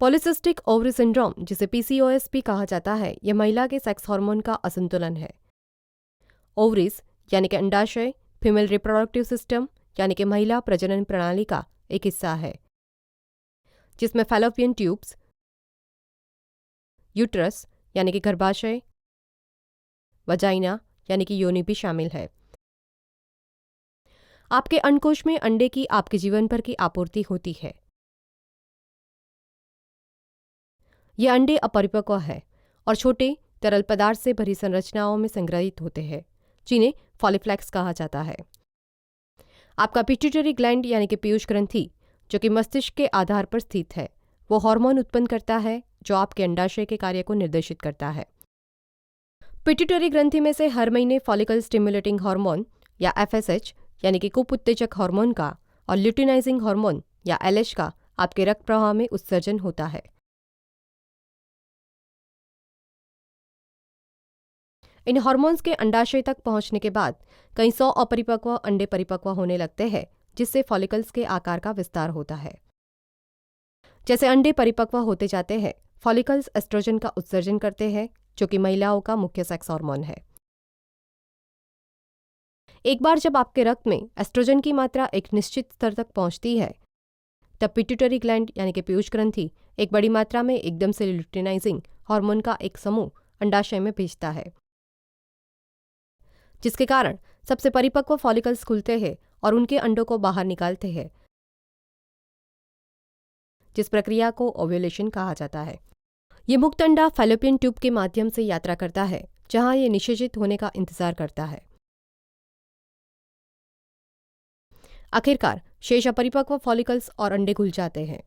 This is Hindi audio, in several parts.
पॉलीसिस्टिक ओवरी सिंड्रोम, जिसे पीसीओएस भी कहा जाता है, यह महिला के सेक्स हार्मोन का असंतुलन है। ओवरीज यानी कि अंडाशय फीमेल रिप्रोडक्टिव सिस्टम यानी कि महिला प्रजनन प्रणाली का एक हिस्सा है, जिसमें फैलोपियन ट्यूब्स, यूट्रस यानी कि गर्भाशय, वजाइना यानी कि योनि भी शामिल है। आपके अंडकोश में अंडे की आपके जीवन भर की आपूर्ति होती है। ये अंडे अपरिपक्व है और छोटे तरल पदार्थ से भरी संरचनाओं में संग्रहित होते हैं, जिन्हें फॉलिफ्लेक्स कहा जाता है। आपका पिट्यूटरी ग्लैंड यानी कि पीयूष ग्रंथि, जो कि मस्तिष्क के आधार पर स्थित है, वो हार्मोन उत्पन्न करता है जो आपके अंडाशय के कार्य को निर्देशित करता है। पिट्यूटरी ग्रंथि में से हर महीने फॉलिकल स्टिमुलेटिंग हार्मोन या एफएसएच यानी कि कुपोत्तेजक हार्मोन का और ल्यूटिनाइजिंग हार्मोन या एलएच का आपके रक्त प्रवाह में उत्सर्जन होता है। इन हार्मोन्स के अंडाशय तक पहुंचने के बाद कई 100 अपरिपक्व अंडे परिपक्व होने लगते हैं, जिससे फॉलिकल्स के आकार का विस्तार होता है। जैसे अंडे परिपक्व होते जाते हैं, फॉलिकल्स एस्ट्रोजन का उत्सर्जन करते हैं, जो कि महिलाओं का मुख्य सेक्स हार्मोन है। एक बार जब आपके रक्त में एस्ट्रोजन की मात्रा एक निश्चित स्तर तक पहुंचती है, तब पिट्यूटरी ग्लैंड यानी कि पीयूष ग्रंथि एक बड़ी मात्रा में एकदम से ल्यूटिनाइजिंग हार्मोन का एक समूह अंडाशय में भेजता है, जिसके कारण सबसे परिपक्व फॉलिकल्स खुलते हैं और उनके अंडों को बाहर निकालते हैं, जिस प्रक्रिया को ओव्यूलेशन कहा जाता है। ये मुक्त अंडा फैलोपियन ट्यूब के माध्यम से यात्रा करता है, जहां ये निषेचित होने का इंतजार करता है। आखिरकार शेष अपरिपक्व फॉलिकल्स और अंडे खुल जाते हैं।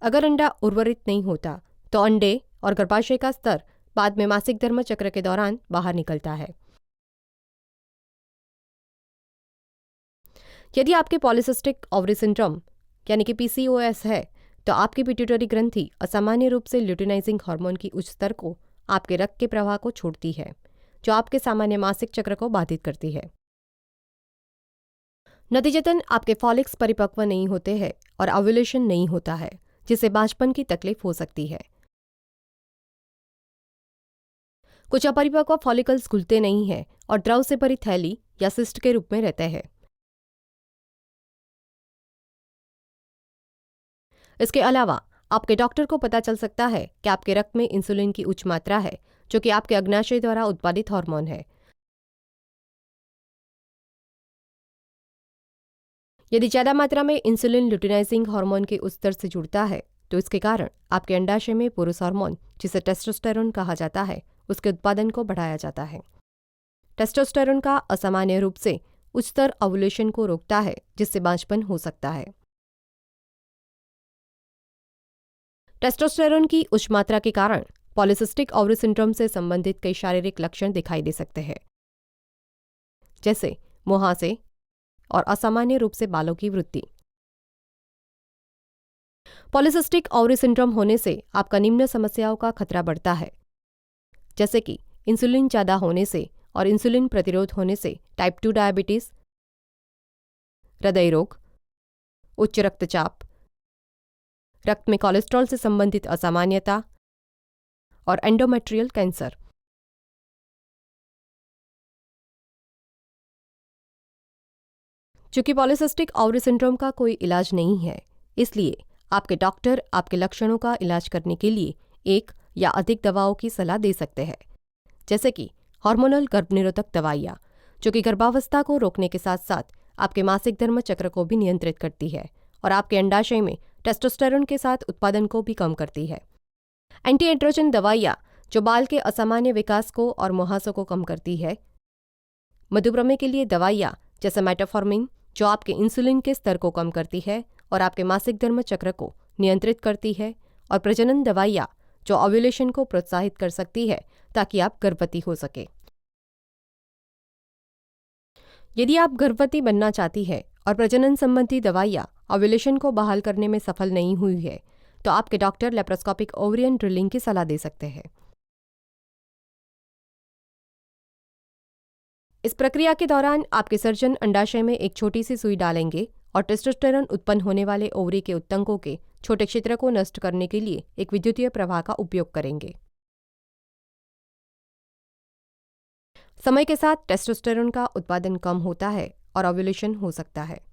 अगर अंडा उर्वरित नहीं होता तो अंडे और गर्भाशय का स्तर बाद में मासिक धर्म चक्र के दौरान बाहर निकलता है। यदि आपके पॉलीसिस्टिक ओवरी सिंड्रोम यानी कि पीसीओएस है, तो आपकी पिट्यूटरी ग्रंथि असामान्य रूप से ल्यूटिनाइजिंग हार्मोन की उच्च स्तर को आपके रक्त के प्रवाह को छोड़ती है, जो आपके सामान्य मासिक चक्र को बाधित करती है। नतीजतन आपके फॉलिक्स परिपक्व नहीं होते हैं और ओव्यूलेशन नहीं होता है, जिससे बांझपन की तकलीफ हो सकती है। कुछ अपरिपक्व फॉलिकल्स खुलते नहीं हैं और द्रव से भरी थैली या सिस्ट के रूप में रहते हैं। इसके अलावा आपके डॉक्टर को पता चल सकता है कि आपके रक्त में इंसुलिन की उच्च मात्रा है, जो कि आपके अग्नाशय द्वारा उत्पादित हार्मोन है। यदि ज़्यादा मात्रा में इंसुलिन ल्यूटिनाइजिंग हार्मोन के उस स्तर से जुड़ता है, तो इसके कारण आपके अंडाशय में पुरुष हार्मोन, जिसे टेस्टोस्टेरोन कहा जाता है, उसके उत्पादन को बढ़ाया जाता है। टेस्टोस्टेरोन का असामान्य रूप से उच्च स्तर ओव्यूलेशन को रोकता है, जिससे बांझपन हो सकता है। टेस्टोस्टेरोन की उच्च मात्रा के कारण पॉलीसिस्टिक ओवरी सिंड्रोम से संबंधित कई शारीरिक लक्षण दिखाई दे सकते हैं, जैसे मुहासे और असामान्य रूप से बालों की वृद्धि। पॉलीसिस्टिक ओवरी सिंड्रोम होने से आपका निम्न समस्याओं का खतरा बढ़ता है, जैसे कि इंसुलिन ज़्यादा होने से और इंसुलिन प्रतिरोध होने से टाइप 2 डायबिटीज, हृदय रोग, उच्च रक्तचाप, रक्त में कोलेस्ट्रॉल से संबंधित असामान्यता और एंडोमेट्रियल कैंसर। चूंकि पॉलीसिस्टिक ओवरी सिंड्रोम का कोई इलाज नहीं है, इसलिए आपके डॉक्टर आपके लक्षणों का इलाज करने के लिए एक या अधिक दवाओं की सलाह दे सकते हैं, जैसे कि हार्मोनल गर्भनिरोधक दवाइयाँ, जो कि गर्भावस्था को रोकने के साथ साथ आपके मासिक धर्म चक्र को भी नियंत्रित करती है और आपके अंडाशय में टेस्टोस्टेरोन के साथ उत्पादन को भी कम करती है। एंटी एंड्रोजन दवाइयाँ, जो बाल के असामान्य विकास को और मुहासों को कम करती है। मधुप्रमेह के लिए दवाइयाँ जैसे मेटफॉर्मिन, जो आपके इंसुलिन के स्तर को कम करती है और आपके मासिक धर्म चक्र को नियंत्रित करती है। और प्रजनन दवाइयाँ, जो ओव्यूलेशन को प्रोत्साहित कर सकती है ताकि आप गर्भवती हो सके। यदि आप गर्भवती बनना चाहती है और प्रजनन संबंधी दवाइयाँ ओव्यूलेशन को बहाल करने में सफल नहीं हुई है, तो आपके डॉक्टर लेप्रोस्कोपिक ओवरियन ड्रिलिंग की सलाह दे सकते हैं। इस प्रक्रिया के दौरान आपके सर्जन अंडाशय में एक छोटी सी सुई डालेंगे और टेस्टोस्टेरोन उत्पन्न होने वाले ओवरी के उत्तकों के छोटे क्षेत्र को नष्ट करने के लिए एक विद्युतीय प्रवाह का उपयोग करेंगे। समय के साथ टेस्टोस्टेरोन का उत्पादन कम होता है और ओव्यूलेशन हो सकता है।